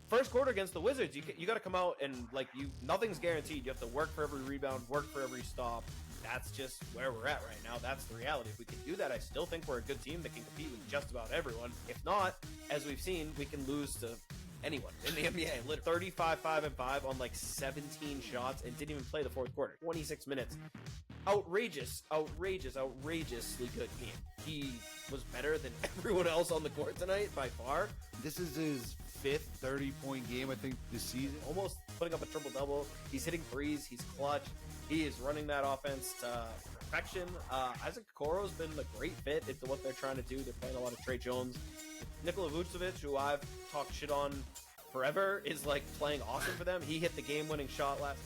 first quarter against the Wizards, you got to come out and nothing's guaranteed. You have to work for every rebound, work for every stop. That's just where we're at right now. That's the reality. If we can do that, I still think we're a good team that can compete with just about everyone. If not, as we've seen, we can lose to anyone in the NBA. 35-5-5 on 17 shots and didn't even play the fourth quarter. 26 minutes. Outrageously good game. He was better than everyone else on the court tonight by far. This is his fifth 30-point game, I think, this season. Almost putting up a triple-double. He's hitting threes. He's clutch. He is running that offense to perfection. Isaac Okoro's been a great fit into what they're trying to do. They're playing a lot of Trey Jones. Nikola Vucevic, who I've talked shit on forever, is playing awesome for them. He hit the game-winning shot last.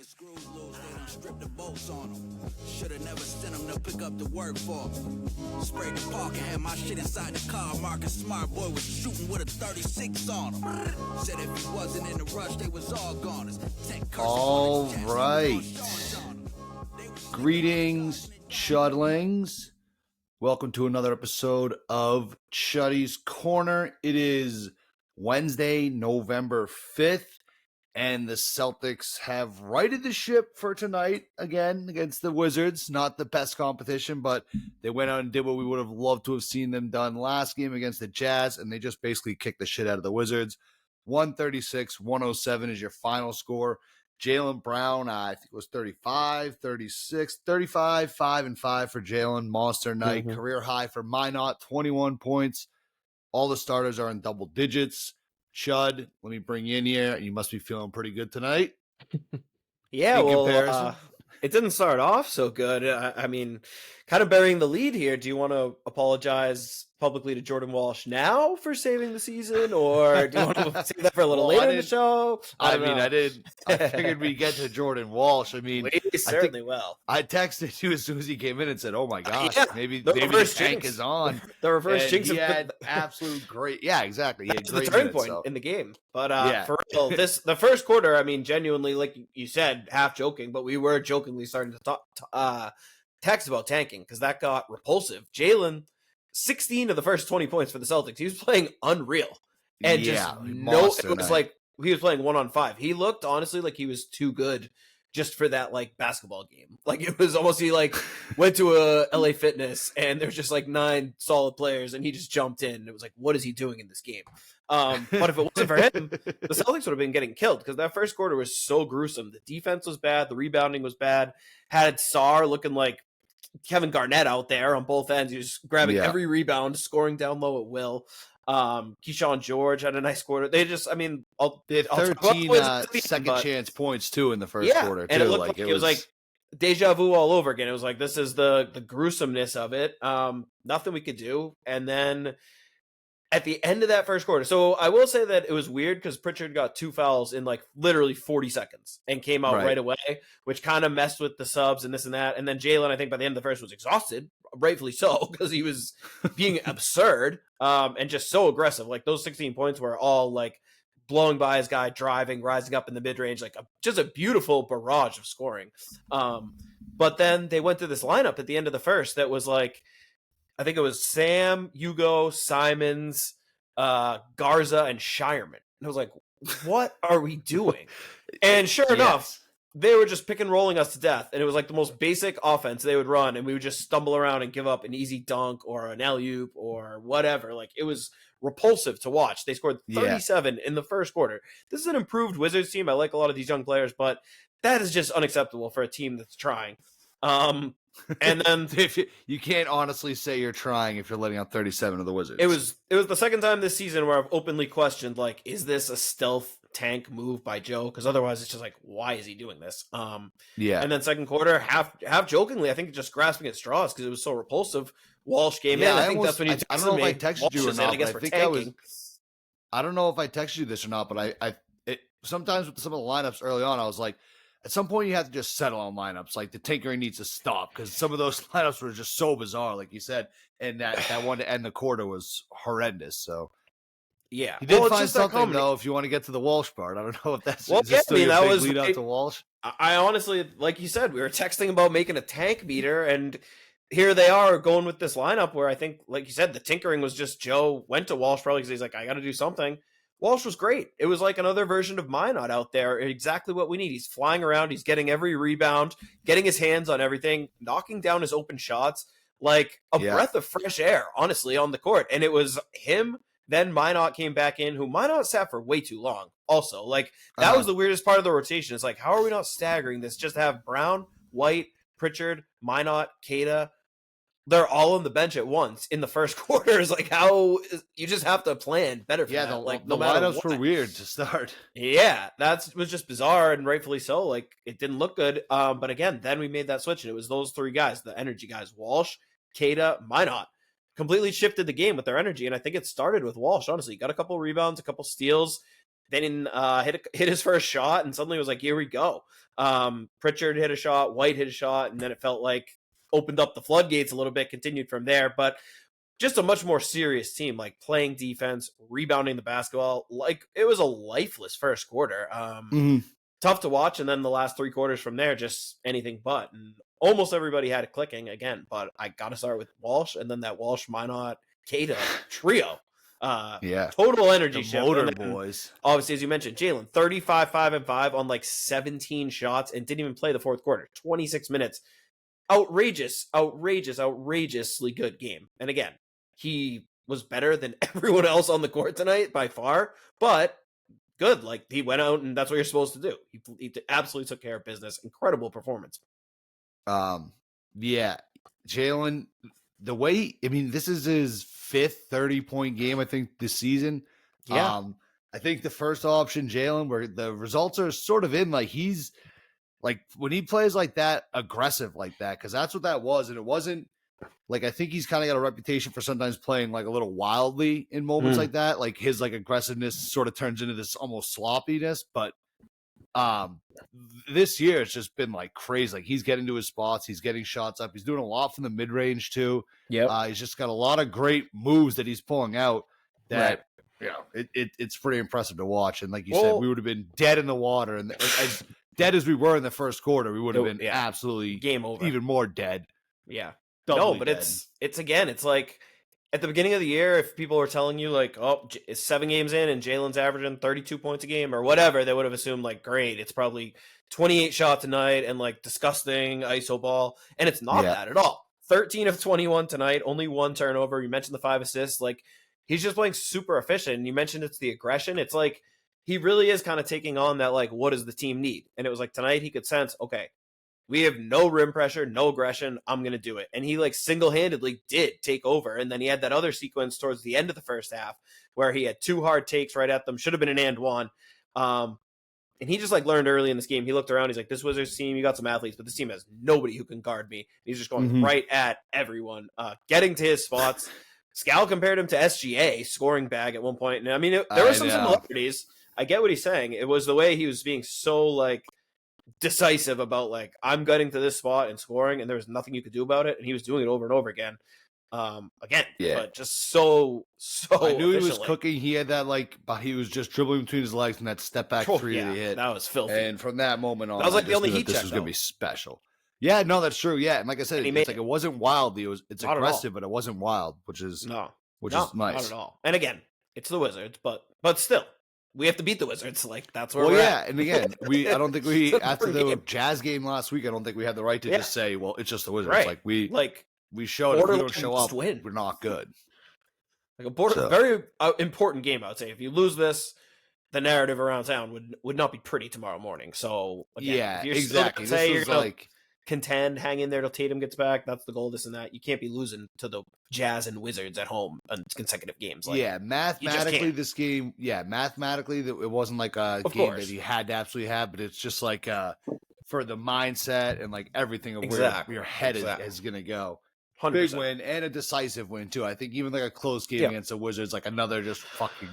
Screws loose, they done stripped the bolts on them. Shoulda never sent them to pick up the work for me. Sprayed the park and had my shit inside the car. Marcus Smart Boy was shooting with a 36 on him. Said if he wasn't in the rush, they was all goners. All right. Greetings, Chudlings. Welcome to another episode of Chuddy's Corner. It is Wednesday, November 5th. And the Celtics have righted the ship for tonight again against the Wizards. Not the best competition, but they went out and did what we would have loved to have seen them done last game against the Jazz, and they just basically kicked the shit out of the Wizards. 136-107 is your final score. Jaylen Brown, I think it was 35, 36, 35, 5-5 for Jaylen. Monster night. Career high for Minott, 21 points. All the starters are in double digits. Chud, let me bring you in here. You must be feeling pretty good tonight. Yeah, well, it didn't start off so good. I mean, kind of burying the lead here. Do you want to apologize publicly to Jordan Walsh now for saving the season, or do you want to save that for a little later in the show? I figured we'd get to Jordan Walsh. I mean, we certainly will. I texted you as soon as he came in and said, "Oh my gosh, maybe the tank is on." The reverse jinx. He had absolute great. Yeah, exactly. He had the turning point in the game. But for real, the first quarter, I mean, genuinely, like you said, half joking, but we were jokingly starting to talk, text about tanking because that got repulsive. Jaylen, 16 of the first 20 points for the Celtics. He was playing unreal. And it was like he was playing 1-on-5. He looked honestly like he was too good just for that basketball game. It was almost he went to a LA Fitness and there's just 9 solid players and he just jumped in. It was like, what is he doing in this game? But if it wasn't for him, the Celtics would have been getting killed because that first quarter was so gruesome. The defense was bad. The rebounding was bad. Had Sarr looking like Kevin Garnett out there on both ends. He was grabbing every rebound, scoring down low at will. Keyshawn George had a nice quarter. They just, 13 second chance points too in the first quarter. And it looked it was like deja vu all over again. It was like, this is the gruesomeness of it. Nothing we could do. And then at the end of that first quarter, so I will say that it was weird because Pritchard got 2 fouls in literally 40 seconds and came out right away, which kind of messed with the subs and this and that. And then Jaylen, I think by the end of the first was exhausted, rightfully so, because he was being absurd and just so aggressive. Those 16 points were all blowing by his guy, driving, rising up in the mid-range, just a beautiful barrage of scoring. But then they went through this lineup at the end of the first that was I think it was Sam, Hugo, Simons, Garza, and Shireman. And I was like, what are we doing? And sure enough, they were just pick and rolling us to death. And it was the most basic offense they would run. And we would just stumble around and give up an easy dunk or an alley-oop or whatever. It was repulsive to watch. They scored 37 in the first quarter. This is an improved Wizards team. I like a lot of these young players, but that is just unacceptable for a team that's trying. And then if you can't honestly say you're trying if you're letting out 37 of the Wizards. It was the second time this season where I've openly questioned is this a stealth tank move by Joe? Because otherwise it's just why is he doing this? And then second quarter, half jokingly, I think just grasping at straws because it was so repulsive. Walsh came in. I think that's when you. I don't know if I texted you or not. I don't know if I texted you this or not, but sometimes with some of the lineups early on, I was like, at some point, you have to just settle on lineups. The tinkering needs to stop because some of those lineups were just so bizarre, like you said. And that one to end the quarter was horrendous. So, yeah, he did find something though. If you want to get to the Walsh part, I don't know if that's that was lead out to Walsh. I honestly, like you said, we were texting about making a tank meter, and here they are going with this lineup where I think, like you said, the tinkering was just Joe went to Walsh probably because he's like, I got to do something. Walsh was great. It was like another version of Minott out there. Exactly what we need. He's flying around. He's getting every rebound, getting his hands on everything, knocking down his open shots like a breath of fresh air, honestly, on the court. And it was him. Then Minott came back in, who Minott sat for way too long. Also, like that was the weirdest part of the rotation. It's like, how are we not staggering this? Just have Brown, White, Pritchard, Minott, Queta. They're all on the bench at once in the first quarter. It's like how you just have to plan better for that. The lineups were weird to start. Yeah, that was just bizarre and rightfully so. Like it didn't look good. But again, then we made that switch and it was those three guys, the energy guys, Walsh, Queta, Minott, completely shifted the game with their energy. And I think it started with Walsh, honestly. He got a couple rebounds, a couple steals, then hit his first shot, and suddenly it was like, here we go. Pritchard hit a shot, White hit a shot, and then it felt like opened up the floodgates a little bit, continued from there. But just a much more serious team, like playing defense, rebounding the basketball. Like it was a lifeless first quarter. Tough to watch. And then the last three quarters from there, just anything but. And almost everybody had it clicking again. But I got to start with Walsh, and then that Walsh, Minott, Queta trio. Total energy shift. Motor boys. Obviously, as you mentioned, Jaylen, 35, 5 and 5 on like 17 shots and didn't even play the fourth quarter. 26 minutes. Outrageously good game. And again, he was better than everyone else on the court tonight by far, but good. Like he went out and that's what you're supposed to do. He absolutely took care of business. Incredible performance. Jaylen, the way, this is his fifth 30-point game, I think, this season. Yeah. I think the first option, Jaylen, where the results are sort of in, like he's like when he plays like that, aggressive like that, because that's what that was. And it wasn't like, I think he's kind of got a reputation for sometimes playing like a little wildly in moments like that. Like his like aggressiveness sort of turns into this almost sloppiness. But this year it's just been like crazy. Like he's getting to his spots, he's getting shots up, he's doing a lot from the mid range too. Yeah, he's just got a lot of great moves that he's pulling out. That it's pretty impressive to watch. And like you said, we would have been dead in the water, and as dead as we were in the first quarter, we would have been absolutely game over, even more dead. Yeah, Doubly but dead. it's again, it's like at the beginning of the year, if people were telling you like, oh, it's 7 games in and Jaylen's averaging 32 points a game or whatever, they would have assumed like, great, it's probably 28 shots a night and like disgusting ISO ball, and it's not that at all. 13 of 21 tonight, only 1 turnover. You mentioned the 5 assists. Like he's just playing super efficient. And you mentioned it's the aggression. It's like he really is kind of taking on that, like, what does the team need? And it was like tonight he could sense, okay, we have no rim pressure, no aggression. I'm going to do it. And he like single-handedly did take over. And then he had that other sequence towards the end of the first half where he had 2 hard takes right at them. Should have been an and one. And he just like learned early in this game. He looked around. He's like, this Wizards team, you got some athletes, but this team has nobody who can guard me. And he's just going right at everyone, getting to his spots. Scal compared him to SGA, scoring bag at one point. And I mean, there were some similarities. I get what he's saying. It was the way he was being so like decisive about like, I'm getting to this spot and scoring, and there was nothing you could do about it. And he was doing it over and over again. But just so I knew he was cooking. He had that like, he was just dribbling between his legs and that step back 3 that he hit. That was filthy. And from that moment on, that was like the only heat check. This was going to be special. Yeah, no, that's true. Yeah, and like I said, it's like it wasn't wild. It's aggressive, but it wasn't wild, which is nice. Not at all. And again, it's the Wizards, but still, we have to beat the Wizards. Like that's where. Well, yeah, and again, I don't think we after the Jazz game last week, I don't think we had the right to just say, well, it's just the Wizards. Right. Like we showed if we don't show up, we're not good. Like very important game, I would say. If you lose this, the narrative around town would not be pretty tomorrow morning. So again, if you're exactly. Say this you're was like contend, hang in there till Tatum gets back. That's the goal. This and that. You can't be losing to the Jazz and Wizards at home on consecutive games. Like, mathematically, this game. Yeah, mathematically, it wasn't like a game that he had to absolutely have, but it's just like for the mindset and like everything of where your head is going to go. 100%. Big win and a decisive win too. I think even like a close game against the Wizards, like another just fucking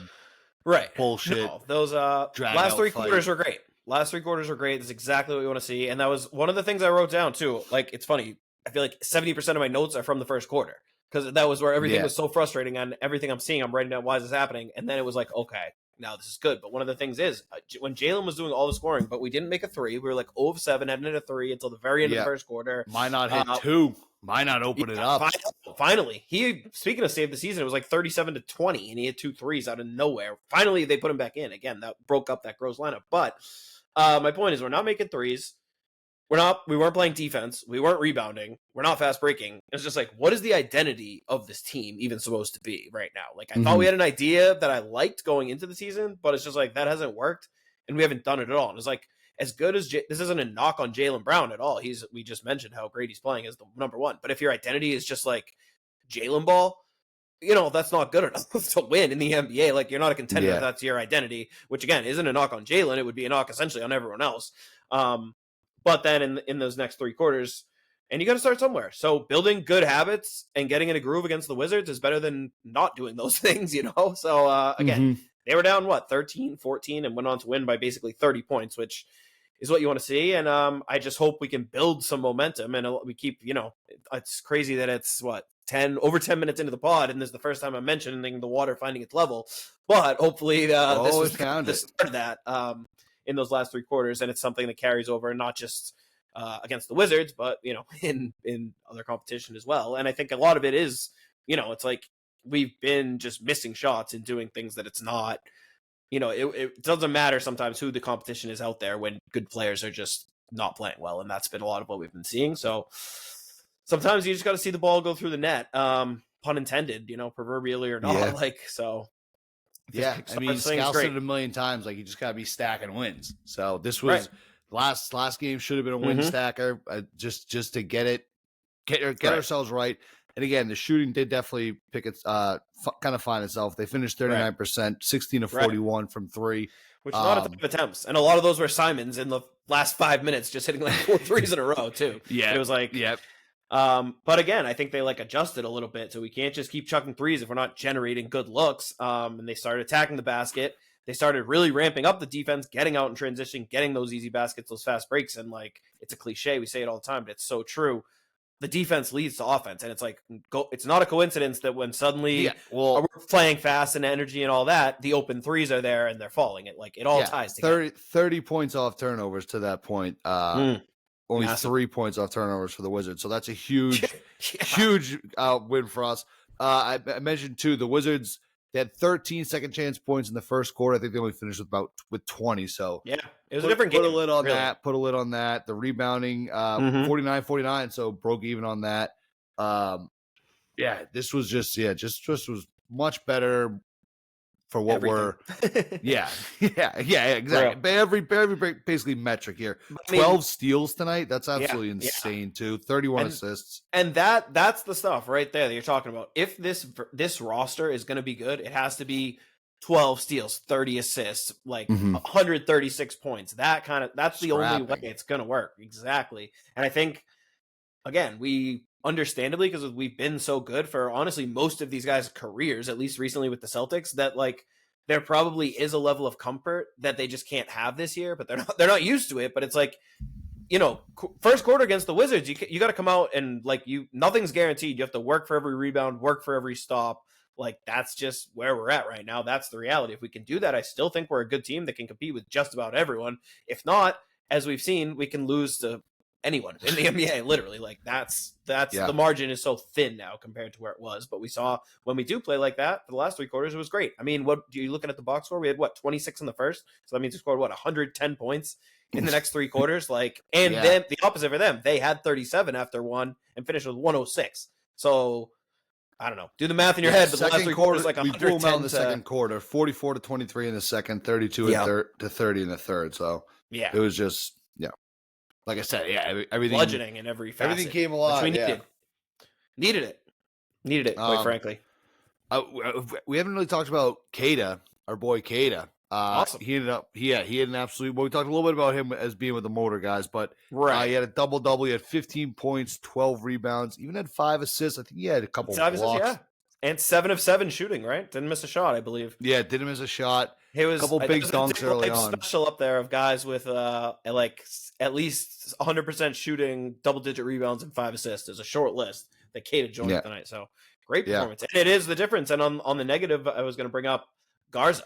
bullshit. No, those last 3 quarters were great. Last 3 quarters were great. That's exactly what we want to see. And that was one of the things I wrote down too. Like it's funny. I feel like 70% of my notes are from the first quarter because that was where everything was so frustrating. And everything I'm seeing, I'm writing down why is this happening, and then it was like, okay, now this is good. But one of the things is when Jaylen was doing all the scoring, but we didn't make a three. We were like 0 of 7, heading into 3 until the very end of the first quarter. Minott hit 2. Minott opened it up. Finally, speaking of save the season, it was like 37-20, and he hit 2 threes out of nowhere. Finally, they put him back in. Again, that broke up that gross lineup. But my point is, we're not making threes. We weren't playing defense. We weren't rebounding. We're not fast breaking. It's just like, what is the identity of this team even supposed to be right now? Like, I thought we had an idea that I liked going into the season, but it's just like, that hasn't worked, and we haven't done it at all. And it's like, as good as this isn't a knock on Jaylen Brown at all. We just mentioned how great he's playing as the number one. But if your identity is just like Jaylen ball, that's not good enough to win in the NBA. Like, you're not a contender if that's your identity, which again isn't a knock on Jaylen. It would be a knock essentially on everyone else. But then in those next 3 quarters, and you got to start somewhere. So building good habits and getting in a groove against the Wizards is better than not doing those things, So again, they were down 13-14 and went on to win by basically 30 points, which is what you want to see. And I just hope we can build some momentum, and we keep, it's crazy that it's over 10 minutes into the pod, and this is the first time I'm mentioning the water finding its level, but hopefully this was the start of that in those last 3 quarters, and it's something that carries over, not just against the Wizards, but in other competition as well. And I think a lot of it is, it's like we've been just missing shots and doing things that it's not. It doesn't matter sometimes who the competition is out there when good players are just not playing well. And that's been a lot of what we've been seeing. So sometimes you just got to see the ball go through the net, pun intended, proverbially or not. I mean, Scal said it a million times, like, you just got to be stacking wins. So this was last game should have been a win stacker, just to get ourselves right. And again, the shooting did definitely pick its kind of find itself. They finished 39%, 16 of 41 from 3. Which is not a ton of attempts. And a lot of those were Simons in the last 5 minutes, just hitting like 4 threes in a row, too. Yeah. It was like, but again, I think they adjusted a little bit. So we can't just keep chucking threes if we're not generating good looks. And they started attacking the basket. They started really ramping up the defense, getting out in transition, getting those easy baskets, those fast breaks. And it's a cliche. We say it all the time, but it's so true. The defense leads to offense, and it's like, it's not a coincidence that when suddenly we're playing fast and energy and all that, the open threes are there and they're falling. It all ties together. 30 points off turnovers to that point. Only massive. 3 points off turnovers for the Wizards. So that's a huge, huge win for us. I mentioned too, the Wizards, they had 13 second chance points in the first quarter. I think they only finished with 20 . So it was a different game. Put a lid on that. Put a lid on that. The rebounding, 49-49. So broke even on that. This was just was much better for what Everything. Exactly. Every basically metric here. 12 steals tonight. That's absolutely insane too. 31 assists. And that's the stuff right there that you're talking about. If this roster is going to be good, it has to be 12 steals, 30 assists, 136 points. That's the only way it's going to work. Exactly. And I think, again, we understandably, because we've been so good for honestly most of these guys' careers, at least recently with the Celtics, that there probably is a level of comfort that they just can't have this year, but they're not used to it. But it's like, first quarter against the Wizards, you got to come out and nothing's guaranteed. You have to work for every rebound, work for every stop. That's just where we're at right now. That's the reality. If we can do that, I still think we're a good team that can compete with just about everyone. If not, as we've seen, we can lose to anyone in the NBA, literally. The margin is so thin now compared to where it was. But we saw when we do play like that for the last 3 quarters, it was great. I mean, what are you looking at the box score? We had 26 in the first, so that means we scored 110 points in the next 3 quarters. Then the opposite for them, they had 37 after 1 and finished with 106. So I don't know. Do the math in your head. But the last 3 quarters, we blew them out in the second quarter, 44-23 in the second, 32 to 30 in the third. So it was just like I said, everything bludgeoning in every facet. Everything came alive. Which we needed it. Quite frankly. We haven't really talked about Queta, our boy Queta. Awesome. He ended up, he had an absolute. Well, we talked a little bit about him as being with the motor guys, but he had a double. He had 15 points, 12 rebounds, even had 5 assists. I think he had a couple blocks. And 7 of 7 shooting. Right, didn't miss a shot, I believe. Yeah, didn't miss a shot. It was a couple big dunks early on. Special up there of guys with at least 100% shooting, double-digit rebounds, and 5 assists. There's a short list that Queta joined tonight. So great performance, and it is the difference. And on the negative, I was going to bring up Garza.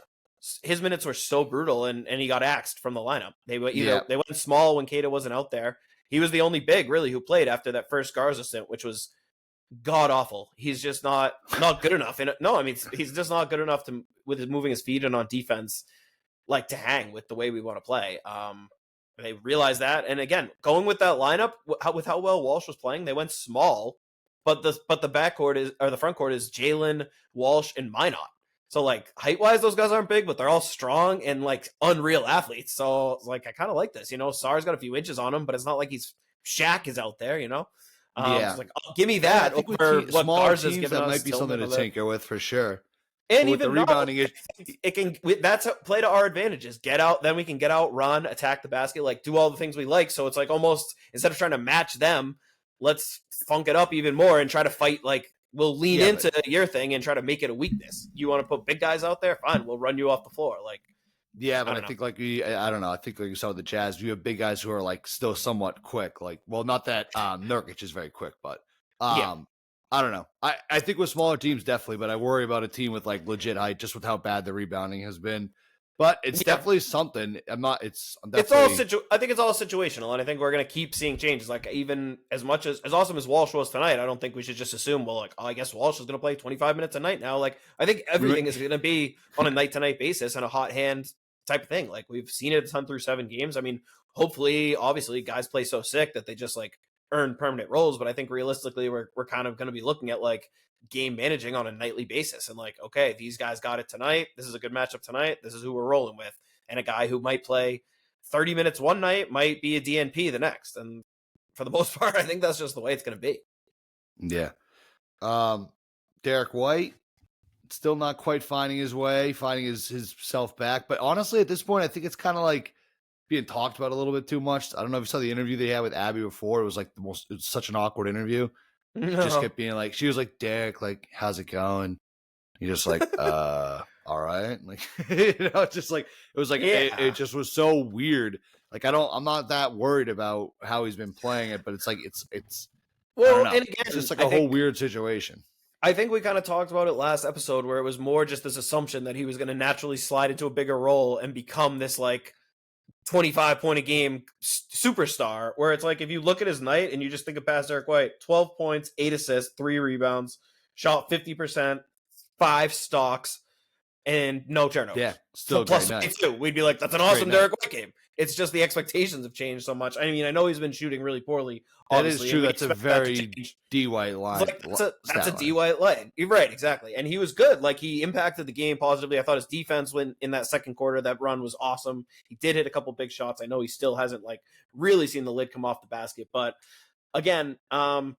his minutes were so brutal, and he got axed from the lineup. They went they went small when Queta wasn't out there. He was the only big really who played after that first Garza stint, which was god awful. He's just not good enough. And no, I mean he's just not good enough to with his moving his feet and on defense, like to hang with the way we want to play. They realized that, and again, going with that lineup with how well Walsh was playing, they went small, but the backcourt is or the front court is Jaylen, Walsh, and Minott. So like height wise, those guys aren't big, but they're all strong and like unreal athletes. So like I kind of like this. Sar's got a few inches on him, but it's not like Shaq is out there. It's like give me that over what Garza's giving us. That might be something to tinker with for sure. And even the rebounding, it can. That's play to our advantages. Get out, then we can get out, run, attack the basket, like do all the things we like. So it's like almost instead of trying to match them, let's funk it up even more and try to fight. Like we'll lean into your thing and try to make it a weakness. You want to put big guys out there? Fine, we'll run you off the floor. Like but I think like I don't know. I think like you saw with the Jazz, you have big guys who are like still somewhat quick. Like not that Nurkic is very quick, but I don't know. I think with smaller teams, definitely, but I worry about a team with like legit height just with how bad the rebounding has been. But it's definitely something. I think it's all situational, and I think we're going to keep seeing changes. Like even as much as awesome as Walsh was tonight, I don't think we should just assume, well, like, I guess Walsh is going to play 25 minutes a night now. Like I think everything is going to be on a night-to-night basis and a hot hand type of thing. Like we've seen it a ton through 7 games. I mean, hopefully, obviously, guys play so sick that they just like earn permanent roles, but I think realistically we're kind of going to be looking at like game managing on a nightly basis and like, okay, these guys got it tonight, this is a good matchup tonight, this is who we're rolling with, and a guy who might play 30 minutes one night might be a DNP the next, and for the most part I think that's just the way it's going to be. Derek White still not quite finding his way, finding his self back, but honestly at this point I think it's kind of like being talked about a little bit too much. I don't know if you saw the interview they had with Abby before. It was like it was such an awkward interview. No. Just kept being like, she was like, Derek, like, how's it going? He just like, all right. Like, just like, it was like, it just was so weird. Like, I'm not that worried about how he's been playing it, but it's like, it's well, and again, it's just like a whole weird situation. I think we kind of talked about it last episode where it was more just this assumption that he was going to naturally slide into a bigger role and become this like 25 point a game superstar, where it's like if you look at his night and you just think of past Derek White, 12 points, 8 assists, 3 rebounds, shot 50%, 5 stocks, and no turnovers. Yeah, still plus 22. We'd be like, that's an awesome Derek White game. It's just the expectations have changed so much. I mean, I know he's been shooting really poorly. That is true. That's a very D White line. Like, that's a D White line. You're right, exactly. And he was good. Like he impacted the game positively. I thought his defense when in that second quarter, that run was awesome. He did hit a couple big shots. I know he still hasn't like really seen the lid come off the basket, but again, and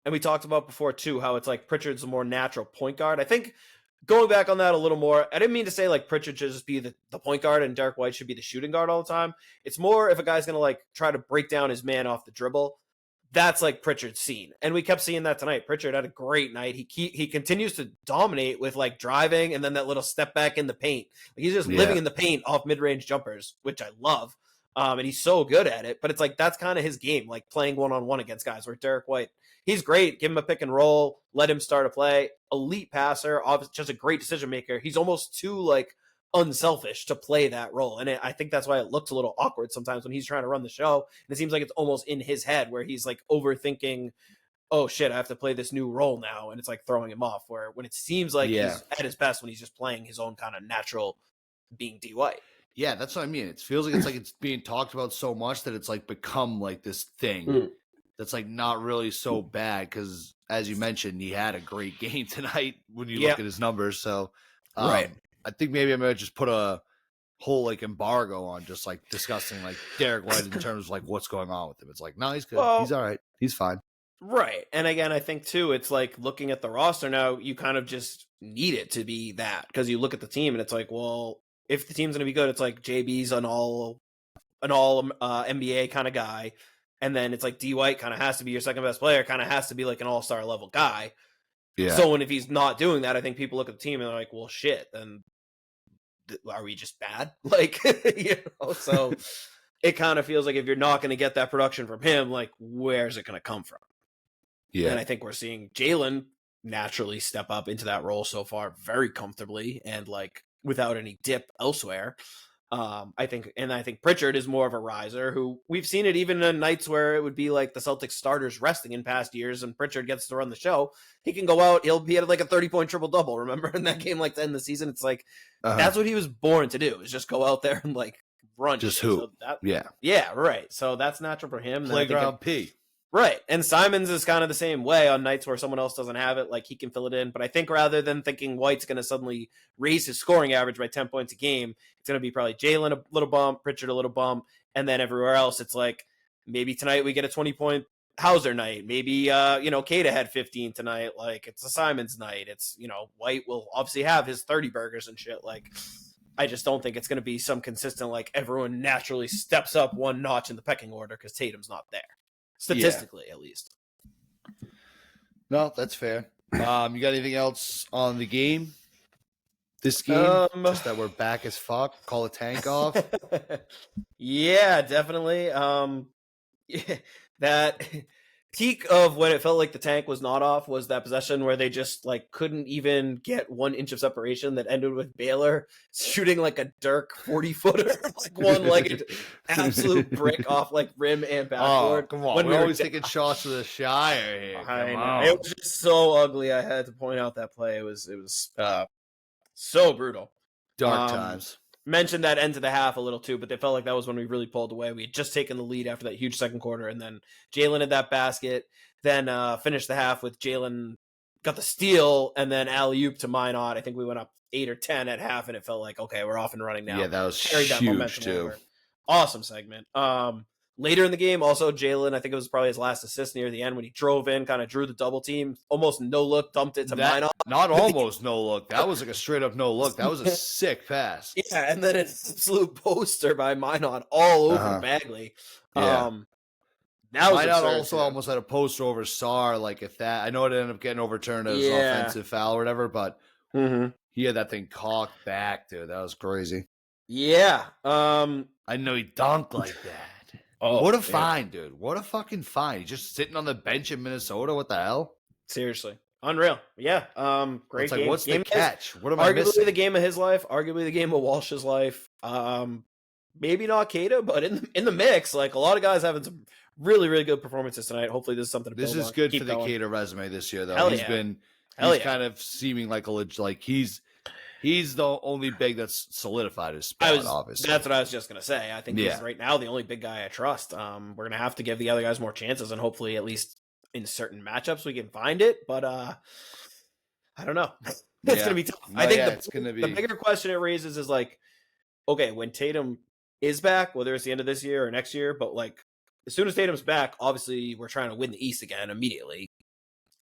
we talked about before too how it's like Pritchard's a more natural point guard. I think going back on that a little more, I didn't mean to say like Pritchard should just be the point guard and Derek White should be the shooting guard all the time. It's more if a guy's going to like try to break down his man off the dribble, that's like Pritchard's scene. And we kept seeing that tonight. Pritchard had a great night. He continues to dominate with like driving and then that little step back in the paint. Like he's just living in the paint off mid-range jumpers, which I love. And he's so good at it, but it's like, that's kind of his game, like playing one-on-one against guys where Derek White, he's great. Give him a pick and roll, let him start a play, elite passer, obviously just a great decision maker. He's almost too like unselfish to play that role. And I think that's why it looks a little awkward sometimes when he's trying to run the show. And it seems like it's almost in his head where he's like overthinking, oh shit, I have to play this new role now. And it's like throwing him off, where when it seems like he's at his best when he's just playing his own kind of natural being D White. Yeah, that's what I mean. It feels like it's being talked about so much that it's like become like this thing that's like not really so bad, because as you mentioned, he had a great game tonight when you look at his numbers. So I think maybe I'm gonna just put a whole like embargo on just like discussing like Derek White in terms of like what's going on with him. It's like, no, he's good. He's all right. He's fine. Right. And again, I think too, it's like looking at the roster now, you kind of just need it to be that, because you look at the team and it's like, well, if the team's going to be good, it's like JB's an all NBA kind of guy. And then it's like D White kind of has to be your second best player, kind of has to be like an all-star level guy. Yeah. So if he's not doing that, I think people look at the team and they're like, well, shit, then are we just bad? Like, so it kind of feels like if you're not going to get that production from him, like, where's it going to come from? Yeah. And I think we're seeing Jaylen naturally step up into that role so far very comfortably and like without any dip elsewhere. I think Pritchard is more of a riser who we've seen it even in nights where it would be like the Celtics starters resting in past years and Pritchard gets to run the show. He can go out. He had like a 30-point triple-double. Remember in that game, like to end the season? It's like, that's what he was born to do, is just go out there and like run. Just hoop. So yeah, right. So that's natural for him. Playground P. Right. And Simons is kind of the same way on nights where someone else doesn't have it. Like he can fill it in. But I think rather than thinking White's going to suddenly raise his scoring average by 10 points a game, it's going to be probably Jaylen a little bump, Pritchard a little bump. And then everywhere else, it's like maybe tonight we get a 20-point Hauser night. Maybe, Queta had 15 tonight. Like it's a Simons night. It's, White will obviously have his 30 burgers and shit. Like I just don't think it's going to be some consistent, like everyone naturally steps up one notch in the pecking order because Tatum's not there. Statistically, at least. No, that's fair. You got anything else on the game? This game? Just that we're back as fuck? Call the tank off? Yeah, definitely. That peak of when it felt like the tank was not off was that possession where they just like couldn't even get 1 inch of separation that ended with Baylor shooting like a Dirk 40-footer, like one-legged absolute brick off like rim and backboard. Oh, come on. We're always taking shots to the Shire here. I know. It was just so ugly. I had to point out that play. It was so brutal. Dark times. Mentioned that end of the half a little too, but they felt like that was when we really pulled away. We had just taken the lead after that huge second quarter, and then Jaylen had that basket, then finished the half with Jaylen got the steal, and then alley-oop to Minott. I think we went up 8 or 10 at half, and it felt like, okay, we're off and running now. Yeah, that was huge too. Over. Awesome segment. Later in the game, also Jaylen, I think it was probably his last assist near the end when he drove in, kind of drew the double team, almost no look, dumped it to Minott. Not almost no look. That was like a straight up no look. That was a sick pass. Yeah, and then an absolute poster by Minott all over Bagley. Yeah. That was Minott also almost had a poster over Sarr. Like if that, I know it ended up getting overturned as an offensive foul or whatever, but he had that thing cocked back, dude. That was crazy. Yeah. I know he dunked like that. Oh, what a find, dude. What a fucking find. He's just sitting on the bench in Minnesota. What the hell? Seriously. Unreal. Yeah. Great it's like, game. What's the catch? What am I missing? Arguably the game of his life. Arguably the game of Walsh's life. Maybe not Queta, but in the mix, like a lot of guys having some really, really good performances tonight. Hopefully this is something to build on. This is good for the Queta resume this year, though. He's kind of seeming like he's the only big that's solidified his spot, obviously. That's what I was just going to say. I think he's right now the only big guy I trust. We're going to have to give the other guys more chances, and hopefully at least in certain matchups we can find it. But I don't know. It's going to be tough. I think it's going to be... the bigger question it raises is like, okay, when Tatum is back, whether it's the end of this year or next year, but like as soon as Tatum's back, obviously we're trying to win the East again immediately.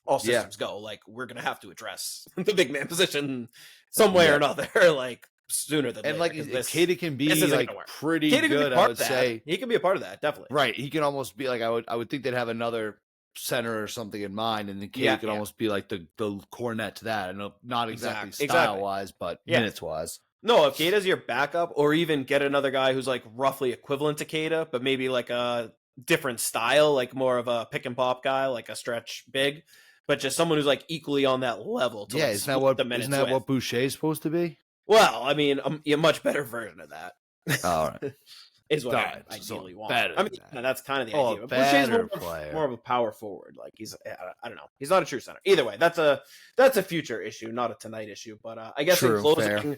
All systems go. Like we're going to have to address the big man position some way or another, like sooner than later. And like Queta can be like pretty good, I would say. He can be a part of that, definitely. Right. He can almost be like, I would think they'd have another center or something in mind, and then Queta could almost be like the cornet to that. I know not exactly style wise, but minutes wise. No, if Queta's your backup, or even get another guy who's like roughly equivalent to Queta, but maybe like a different style, like more of a pick and pop guy, like a stretch big. But just someone who's like equally on that level. To isn't that what Boucher's supposed to be? Well, I mean, a much better version of that. All right, is what I ideally want. I mean, that's kind of the idea. But Boucher's more of a power forward. Like I don't know. He's not a true center. Either way, that's a future issue, not a tonight issue. But I guess in closing,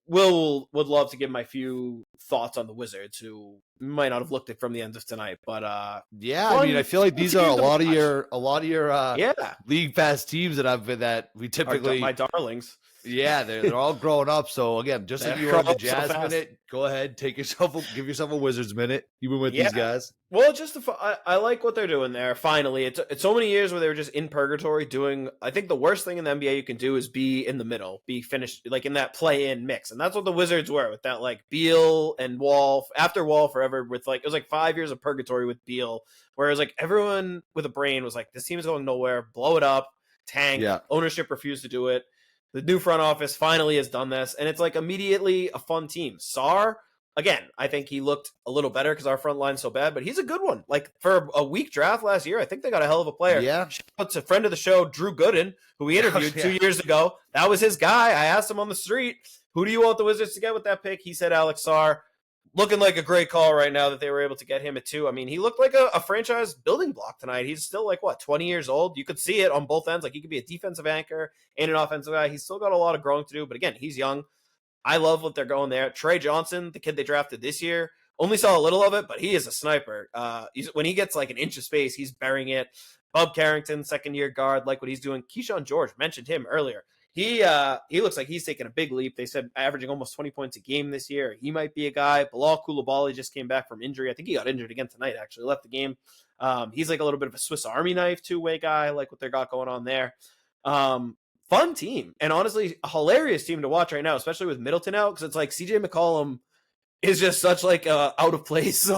would love to give my few thoughts on the Wizards, who might not have looked at from the end of tonight, but I mean, I feel like these are a lot of your league pass teams that we typically my darlings. Yeah, they're all growing up. So again, just like you were on the Jazz minute, go ahead, give yourself a Wizards minute. You've been with these guys. Well, I like what they're doing there. Finally, it's so many years where they were just in purgatory doing. I think the worst thing in the NBA you can do is be in the middle, be finished like in that play-in mix, and that's what the Wizards were with that like Beal and Wall after Wall forever. With like it was like 5 years of purgatory with Beal, whereas like everyone with a brain was like, this team is going nowhere, blow it up, tank. Ownership refused to do it. The new front office finally has done this, and it's like immediately a fun team. Sarr, again, I think he looked a little better because our front line's so bad, but he's a good one. Like for a weak draft last year, I think they got a hell of a player. Yeah. Shout out to a friend of the show, Drew Gooden, who we interviewed 2 years ago. That was his guy. I asked him on the street, who do you want the Wizards to get with that pick? He said Alex Sarr. Looking like a great call right now that they were able to get him at 2. I mean, he looked like a franchise building block tonight. He's still like, 20 years old? You could see it on both ends. Like, he could be a defensive anchor and an offensive guy. He's still got a lot of growing to do. But again, he's young. I love what they're going there. Trey Johnson, the kid they drafted this year, only saw a little of it, but he is a sniper. When he gets like an inch of space, he's burying it. Bub Carrington, second-year guard, like what he's doing. Keyshawn George, mentioned him earlier. He looks like he's taking a big leap. They said averaging almost 20 points a game this year. He might be a guy. Bilal Coulibaly just came back from injury. I think he got injured again tonight, actually. Left the game. He's like a little bit of a Swiss Army knife two-way guy, like what they got going on there. Fun team. And honestly, a hilarious team to watch right now, especially with Middleton out, because it's like CJ McCollum is just such like out of place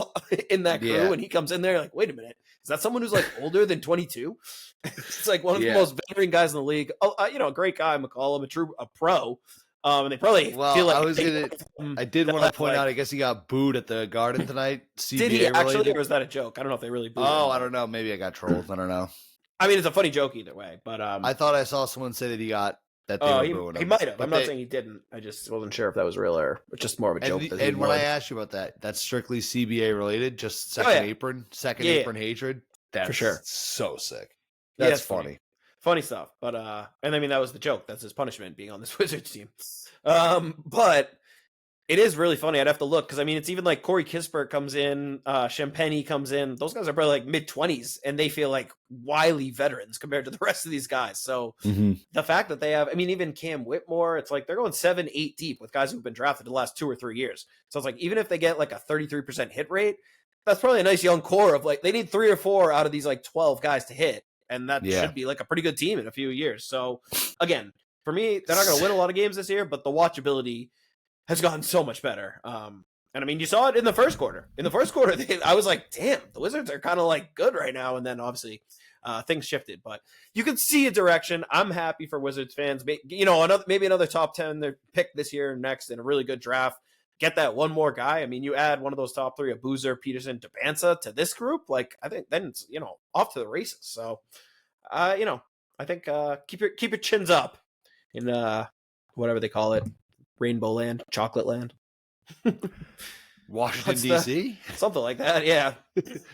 in that crew. Yeah. When he comes in there, like, wait a minute. Is that someone who's like older than 22? It's like one of the most veteran guys in the league. A great guy, McCollum, a pro. And they probably feel like I did want to point out. I guess he got booed at the Garden tonight. CBA did he actually, related. or was that a joke? I don't know if they really booed him. I don't know. Maybe I got trolled. I don't know. I mean, it's a funny joke either way. But I thought I saw someone say that he got that. They were booing him. He might have. I'm not saying he didn't. I just wasn't sure if that was real or just more of a joke. And when I asked you about that, that's strictly CBA related. Just second apron hatred. That's for sure. So sick. That's funny. Funny stuff. But and I mean, that was the joke. That's his punishment, being on this Wizards team. But it is really funny. I'd have to look, because I mean, it's even like Corey Kispert comes in, Champagny comes in. Those guys are probably like mid-20s, and they feel like wily veterans compared to the rest of these guys. So the fact that they have, I mean, even Cam Whitmore, it's like they're going 7-8 deep with guys who've been drafted the last 2 or 3 years. So it's like, even if they get like a 33% hit rate, that's probably a nice young core of like, they need 3 or 4 out of these like 12 guys to hit. And that should be like a pretty good team in a few years. So again, for me, they're not going to win a lot of games this year, but the watchability has gotten so much better. And I mean, you saw it in the first quarter. In the first quarter, I was like, damn, the Wizards are kind of like good right now. And then obviously things shifted, but you could see a direction. I'm happy for Wizards fans. Maybe another top 10 pick this year next in a really good draft. Get that one more guy. I mean, you add one of those top 3, a Boozer, Peterson, Debanza, to this group. Like, I think then it's, off to the races. So, I think keep your chins up in whatever they call it, Rainbow Land, Chocolate Land, Washington D.C., something like that. Yeah,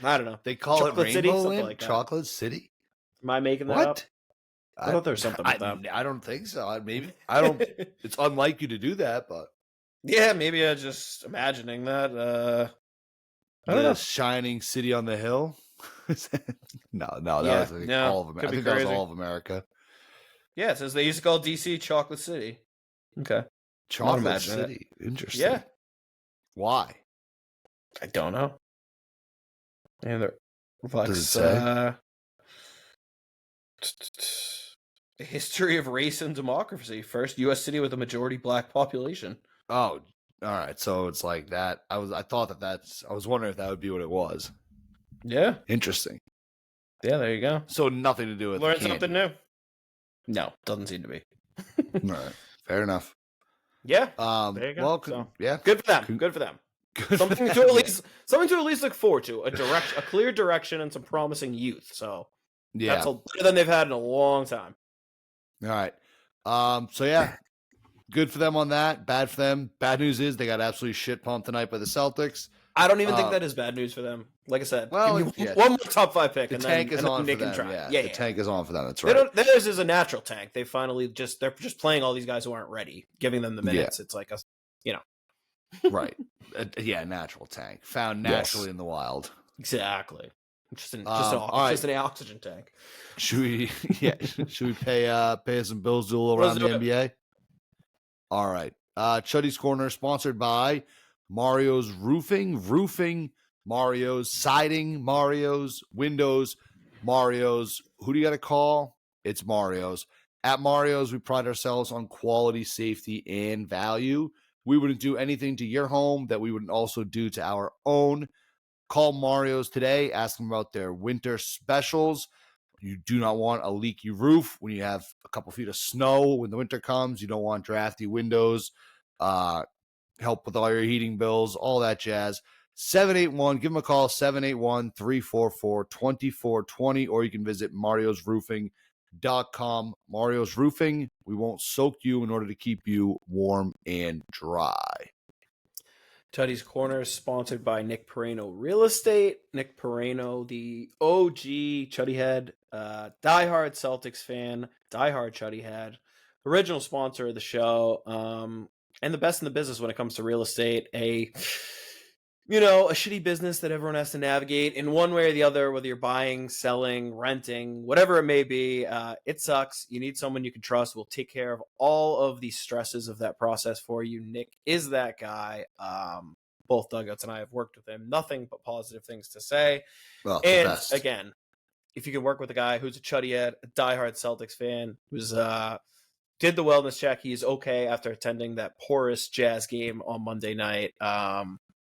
I don't know. They call Chocolate it City, Rainbow something Land, like that. Chocolate City. Am I making that up? I thought there was something with that. I don't think so. Maybe I don't. It's unlike you to do that, but. Yeah, maybe I'm just imagining that. I don't know. Shining City on the Hill. No, that was all of America. I think that was all of America. Yeah, it says they used to call DC Chocolate City. Okay. Chocolate City. Interesting. Yeah. Why? I don't know. And the Does it say? History of race and democracy. First U.S. city with a majority black population. Oh, all right. So it's like that. I was wondering if that would be what it was. Yeah. Interesting. Yeah, there you go. So nothing to do with learn something new. No, doesn't seem to be. All right. Fair enough. Yeah. There you go. Well, yeah. Good for them. Good for them. Something to at least look forward to. A clear direction and some promising youth. So that's better than they've had in a long time. All right. So yeah. Good for them on that. Bad for them. Bad news is they got absolutely shit pumped tonight by the Celtics. I don't even think that is bad news for them. Like I said, well, one more top 5 pick. The and tank then, is and on then for them. The tank is on for them. That's right. Theirs is a natural tank. They finally they're just playing all these guys who aren't ready, giving them the minutes. It's like right. Natural tank found naturally in the wild. Exactly. Just an oxygen tank. Should we pay some bills to all around the NBA? All right. Chuddy's Corner sponsored by Mario's Roofing, Mario's Siding, Mario's Windows, Mario's. Who do you got to call? It's Mario's. At Mario's, we pride ourselves on quality, safety, and value. We wouldn't do anything to your home that we wouldn't also do to our own. Call Mario's today. Ask them about their winter specials. You do not want a leaky roof when you have a couple feet of snow when the winter comes. You don't want drafty windows. help with all your heating bills, all that jazz. 781, give them a call, 781-344-2420, or you can visit mariosroofing.com. Mario's Roofing, we won't soak you in order to keep you warm and dry. Chuddy's Corner is sponsored by Nick Perino Real Estate. Nick Perino, the OG Chuddy Head, diehard Celtics fan, diehard Chuddy Head, original sponsor of the show, and the best in the business when it comes to real estate. A shitty business that everyone has to navigate in one way or the other, whether you're buying, selling, renting, whatever it may be. It sucks. You need someone you can trust who will take care of all of the stresses of that process for you. Nick is that guy. Both Dugouts and I have worked with him. Nothing but positive things to say. Well, and again, if you can work with a guy who's a Chuddy Head, a diehard Celtics fan, who's did the wellness check, he's okay after attending that porous Jazz game on Monday night.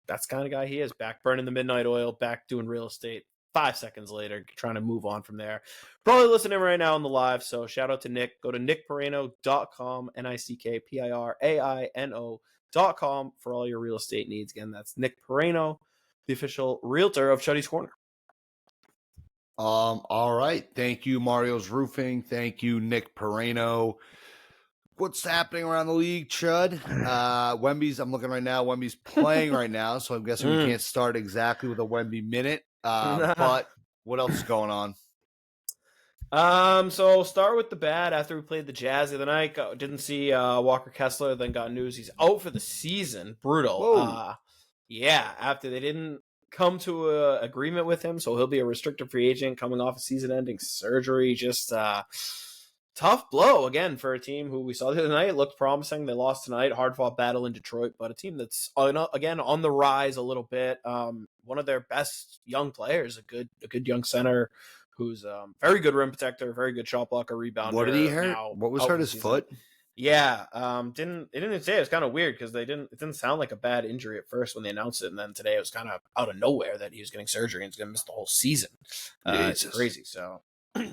That's the kind of guy he is. Back burning the midnight oil, back doing real estate. 5 seconds later, trying to move on from there. Probably listening right now on the live, so shout out to Nick. Go to nickperino.com, nickperino.com for all your real estate needs. Again, that's Nick Perino, the official realtor of Chuddy's Corner. All right. Thank you, Mario's Roofing. Thank you, Nick Perino. What's happening around the league, Chud? Wemby's, I'm looking right now. Wemby's playing right now, so I'm guessing we can't start exactly with a Wemby minute. But what else is going on? So start with the bad. After we played the Jazz the other night, didn't see Walker Kessler, then got news he's out for the season. Brutal. Yeah, after they didn't come to a agreement with him, so he'll be a restricted free agent coming off a season-ending surgery. Just tough blow again for a team who we saw the other night. It looked promising. They lost tonight. Hard-fought battle in Detroit, but a team that's again on the rise a little bit. One of their best young players, a good young center who's very good rim protector, very good shot blocker, rebounder. What did he hurt? What was hurt? His foot? Yeah, they didn't say. It was kind of weird because it didn't sound like a bad injury at first when they announced it, and then today it was kind of out of nowhere that he was getting surgery and he's going to miss the whole season. It's crazy. So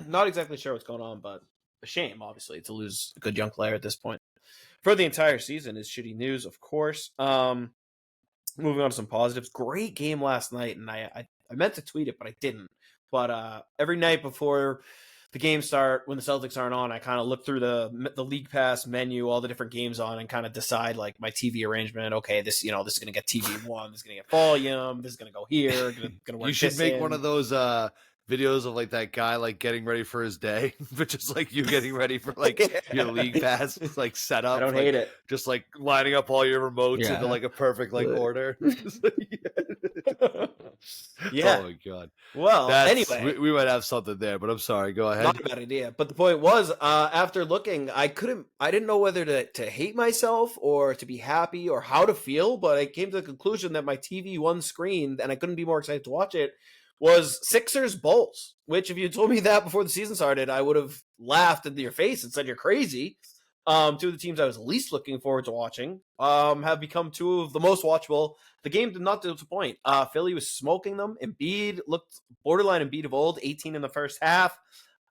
not exactly sure what's going on, but a shame, obviously, to lose a good young player at this point. For the entire season is shitty news, of course. Moving on to some positives. Great game last night, and I meant to tweet it, but I didn't. But every night before the games start, when the Celtics aren't on, I kind of look through the League Pass menu, all the different games on, and kind of decide like my TV arrangement. Okay, this is going to get TV1, this is going to get volume, this is going to go here, going to work. You should make one of those videos of like that guy like getting ready for his day, but just like you getting ready for like your League Pass like setup. I don't hate it. Just like lining up all your remotes into like a perfect like order. Yeah. Oh my god. Well, anyway, we might have something there, but I'm sorry. Go ahead. Not a bad idea. But the point was, after looking, I didn't know whether to hate myself or to be happy or how to feel. But I came to the conclusion that my TV1 screen, and I couldn't be more excited to watch it, was Sixers Bulls. Which, if you told me that before the season started, I would have laughed into your face and said you're crazy. Two of the teams I was least looking forward to watching have become two of the most watchable. The game did not disappoint. Philly was smoking them. Embiid looked borderline Embiid of old, 18 in the first half,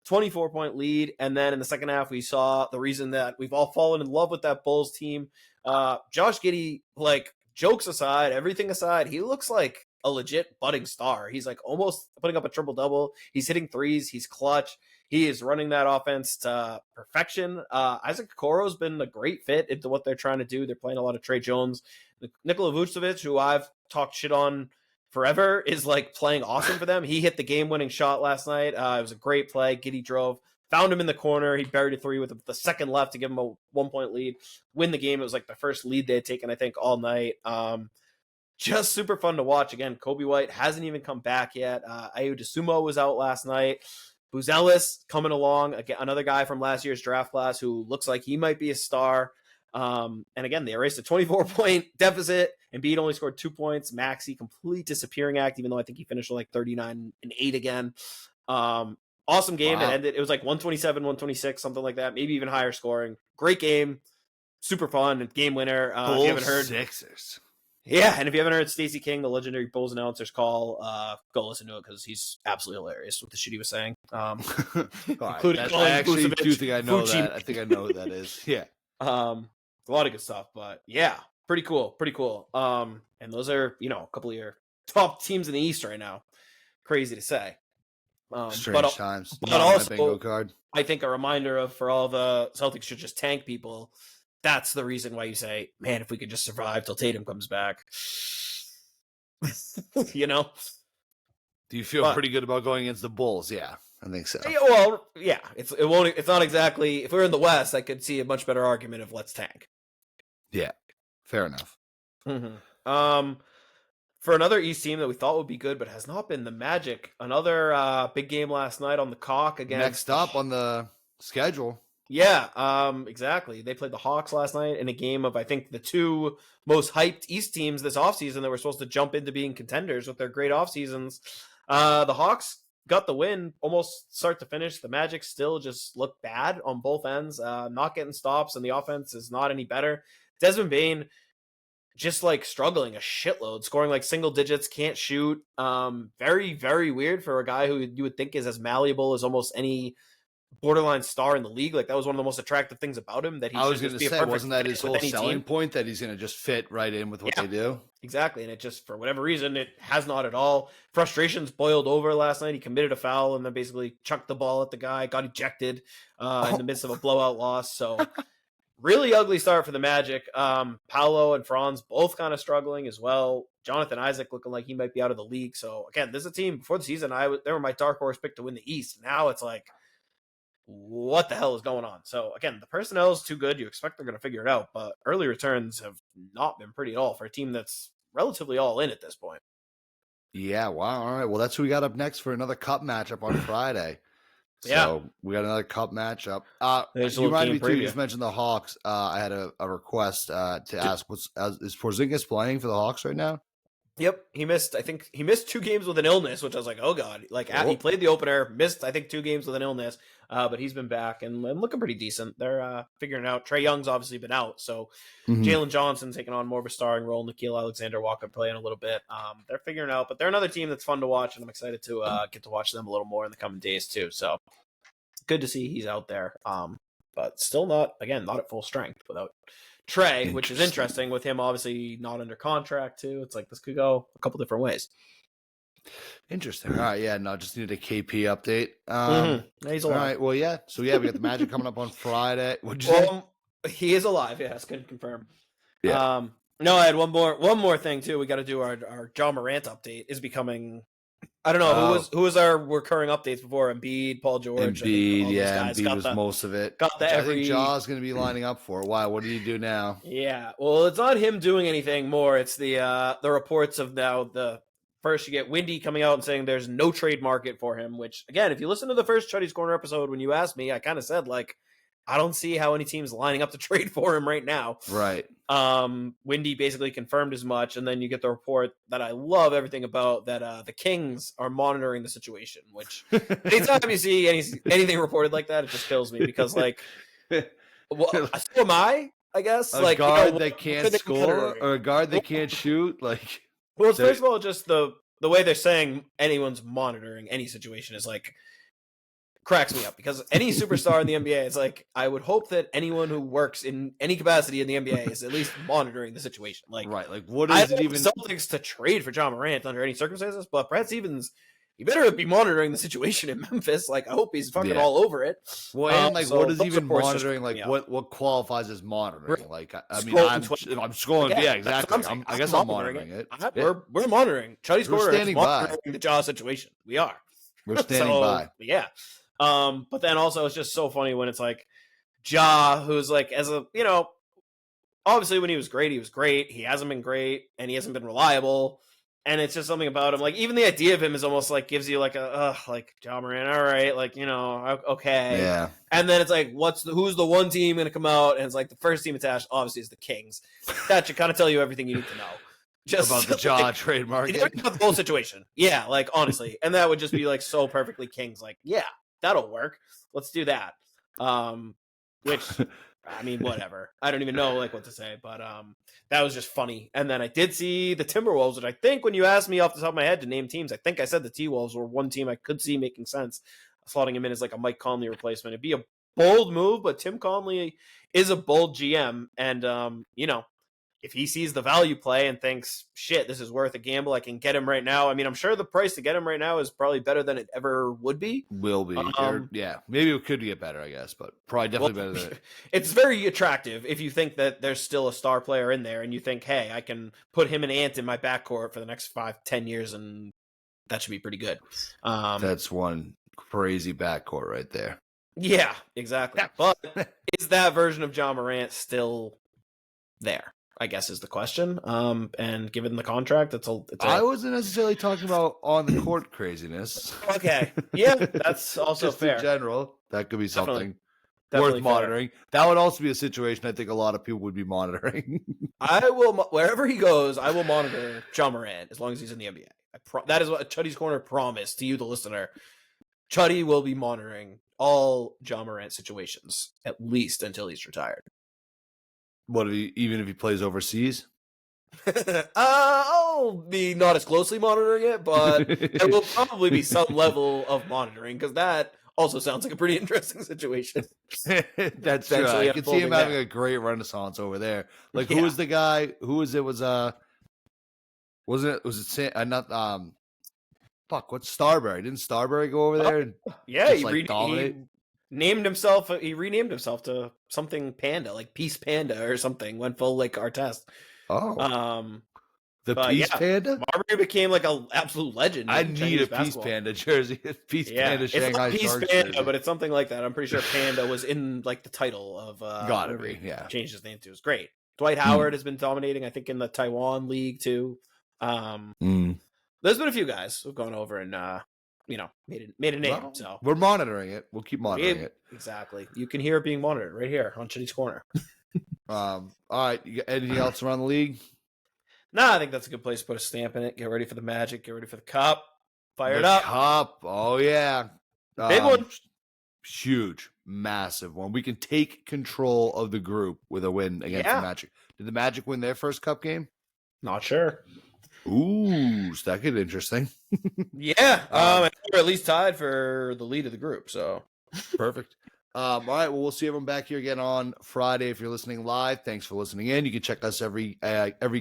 24-point lead. And then in the second half, we saw the reason that we've all fallen in love with that Bulls team. Josh Giddey, like, jokes aside, everything aside, he looks like a legit budding star. He's like almost putting up a triple-double. He's hitting threes. He's clutch. He is running that offense to perfection. Isaac Okoro's been a great fit into what they're trying to do. They're playing a lot of Trey Jones. Nikola Vucevic, who I've talked shit on forever, is like playing awesome for them. He hit the game-winning shot last night. It was a great play. Giddey drove, found him in the corner. He buried a three with the second left to give him a 1-point lead, win the game. It was like the first lead they had taken, I think, all night. Just super fun to watch. Again, Kobe White hasn't even come back yet. Ayo Dosunmu was out last night. Buzelis coming along, again, another guy from last year's draft class who looks like he might be a star. And again, they erased a 24-point deficit. Embiid only scored 2 points. Maxey, complete disappearing act, even though I think he finished like 39 and 8 again. Awesome game. Wow. It ended. It was like 127, 126, something like that. Maybe even higher scoring. Great game. Super fun. Game winner. If you haven't heard Sixers. Yeah, and if you haven't heard Stacey King, the legendary Bulls announcer's call, go listen to it because he's absolutely hilarious with the shit he was saying. Including I actually do think I know that. I think I know who that is. Yeah. A lot of good stuff, but yeah, Pretty cool. Pretty cool. And those are, a couple of your top teams in the East right now. Crazy to say. Strange times. But Not on my also, bingo card. I think a reminder of for all the Celtics should just tank people. That's the reason why you say, man, if we could just survive till Tatum comes back. Do you feel pretty good about going against the Bulls? Yeah, I think so. Yeah, well, yeah. It's not exactly. If we were in the West, I could see a much better argument of let's tank. Yeah, fair enough. Mm-hmm. For another East team that we thought would be good, but has not been, the Magic. Another big game last night on the Cock against. Next up on the schedule. Yeah, exactly. They played the Hawks last night in a game of, I think, the two most hyped East teams this offseason that were supposed to jump into being contenders with their great offseasons. The Hawks got the win almost start to finish. The Magic still just look bad on both ends, not getting stops, and the offense is not any better. Desmond Bane just like struggling a shitload, scoring like single digits, can't shoot. Very, very weird for a guy who you would think is as malleable as almost any borderline star in the league. Like that was one of the most attractive things about him. That he I was going to say, wasn't that his whole selling point, that he's going to just fit right in with what they do? Exactly. And it just, for whatever reason, it has not at all. Frustrations boiled over last night. He committed a foul and then basically chucked the ball at the guy, got ejected in the midst of a blowout loss. So really ugly start for the Magic. Paolo and Franz both kind of struggling as well. Jonathan Isaac looking like he might be out of the league. So again, this is a team before the season. They were my dark horse pick to win the East. Now it's like, what the hell is going on? So again, the personnel is too good. You expect they're going to figure it out, but early returns have not been pretty at all for a team that's relatively all in at this point. Yeah. Wow. All right. Well, that's who we got up next for another cup matchup on Friday. So we got another cup matchup. You reminded me too. You just mentioned the Hawks. I had a request to ask: is Porzingis playing for the Hawks right now? Yep, he missed. I think he missed 2 games with an illness, which I was like, oh god. Like he played the opener, missed I think 2 games with an illness, but he's been back and looking pretty decent. They're figuring it out. Trae Young's obviously been out, so Jalen Johnson taking on more of a starring role. Nikhil Alexander-Walker playing a little bit. They're figuring it out, but they're another team that's fun to watch, and I'm excited to get to watch them a little more in the coming days too. So good to see he's out there, but still not at full strength without Trae, which is interesting with him obviously not under contract too. It's like this could go a couple different ways. Interesting. All right, yeah, no, just needed a KP update. He's alive. All right, well, yeah. So yeah, we got the Magic coming up on Friday. What'd you say? He is alive. Yes, couldn't confirm. Yeah. No, I had one more thing too. We got to do our Ja Morant update is becoming. I don't know who was our recurring updates before. Embiid, Paul George. Embiid, Embiid was most of it. Got that. I think Ja's going to be lining up for. Why? What did he do now? Yeah, well, it's not him doing anything more. It's the reports of now the first you get Windy coming out and saying there's no trade market for him. Which again, if you listen to the first Chuddy's Corner episode when you asked me, I kind of said like I don't see how any team's lining up to trade for him right now. Right. Windy basically confirmed as much, and then you get the report that I love everything about that the Kings are monitoring the situation, which anytime you see anything reported like that, it just kills me because like well, so am I guess. A like guard that can't score or a guard that can't shoot, like well, first of all, just the way they're saying anyone's monitoring any situation is like cracks me up because any superstar in the NBA is like, I would hope that anyone who works in any capacity in the NBA is at least monitoring the situation. Like, right? Like, what is it even? Celtics to trade for Ja Morant under any circumstances, but Brad Stevens, he better be monitoring the situation in Memphis. Like, I hope he's fucking all over it. Well, and like, so what is even monitoring? Like, what qualifies as monitoring? Like, I mean, I'm scrolling. Yeah, exactly. I guess I'm monitoring it. We're monitoring. Chuddy's Corner is monitoring the Ja situation. We are. We're standing by. Yeah. But then also it's just so funny when it's like Ja, who's like, as a, obviously when he was great, he hasn't been great and he hasn't been reliable. And it's just something about him. Like even the idea of him is almost like gives you like like Ja Morant. All right. Like, okay. Yeah. And then it's like, who's the one team going to come out? And it's like the first team attached obviously is the Kings. That should kind of tell you everything you need to know. Just about the Ja trade market. About the whole situation. Yeah. Like honestly. And that would just be like so perfectly Kings. Like, yeah. That'll work. Let's do that. Which, I mean, whatever. I don't even know like what to say, but that was just funny. And then I did see the Timberwolves, which I think when you asked me off the top of my head to name teams, I think I said the T-Wolves were one team I could see making sense. Slotting him in as like a Mike Conley replacement. It'd be a bold move, but Tim Conley is a bold GM. And, if he sees the value play and thinks, shit, this is worth a gamble, I can get him right now. I mean, I'm sure the price to get him right now is probably better than it ever would be. Will be. Yeah, maybe it could get better, I guess, but probably definitely better than it. It's very attractive if you think that there's still a star player in there and you think, hey, I can put him and Ant in my backcourt for the next 5-10 years and that should be pretty good. That's one crazy backcourt right there. Yeah, exactly. But is that version of Ja Morant still there? I guess is the question. And given the contract, I wasn't necessarily talking about on the court craziness. Okay. Yeah, that's also just fair. In general, that could be something Definitely worth monitoring. Fair. That would also be a situation I think a lot of people would be monitoring. I will, wherever he goes, I will monitor Ja Morant as long as he's in the NBA. That is what Chuddy's Corner promised to you, the listener. Chuddy will be monitoring all Ja Morant situations, at least until he's retired. What even if he plays overseas? I'll be not as closely monitoring it, but there will probably be some level of monitoring because that also sounds like a pretty interesting situation. That's true. I can see him having a great renaissance over there. Like, who was the guy? Who was it? Was it not what's Starbury? Didn't Starbury go over there? And yeah, dominate? He renamed himself to something Panda, like Peace Panda or something. Went full like Artest. Oh, the Peace Panda. Marbury became like an absolute legend. I need a Peace Panda jersey. Panda Shanghai it's Peace Sharks Panda, jersey. But it's something like that. I'm pretty sure Panda was in like the title of. Gotta be, yeah. Changed his name to. It's great. Dwight Howard has been dominating. I think in the Taiwan league too. There's been a few guys who've gone over and made a name. Well, so we're monitoring it. We'll keep monitoring it. Exactly. You can hear it being monitored right here on Chuddy's Corner. All right. You got anything else around the league? Nah, I think that's a good place to put a stamp in it. Get ready for the Magic. Get ready for the Cup. Fire it up. Cup. Oh yeah. Big one. Huge, massive one. We can take control of the group with a win against the Magic. Did the Magic win their first Cup game? Not sure. Ooh, so that could be interesting. Yeah. And we're at least tied for the lead of the group. So perfect. All right. Well, we'll see everyone back here again on Friday. If you're listening live, thanks for listening in. You can check us every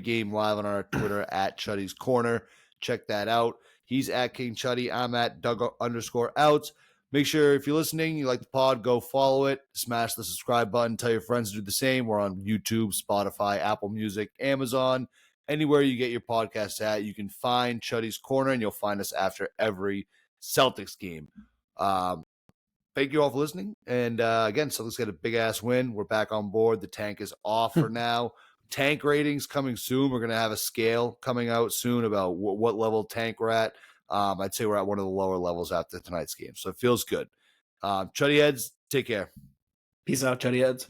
game live on our Twitter at Chuddy's Corner. Check that out. He's at King Chuddy. I'm at Doug_outs. Make sure if you're listening, you like the pod, go follow it. Smash the subscribe button. Tell your friends to do the same. We're on YouTube, Spotify, Apple Music, Amazon. Anywhere you get your podcast at, you can find Chuddy's Corner, and you'll find us after every Celtics game. Thank you all for listening. And again, Celtics got a big-ass win. We're back on board. The tank is off for now. Tank ratings coming soon. We're going to have a scale coming out soon about what level tank we're at. I'd say we're at one of the lower levels after tonight's game. So it feels good. Chuddy Heads, take care. Peace out, Chuddy Heads.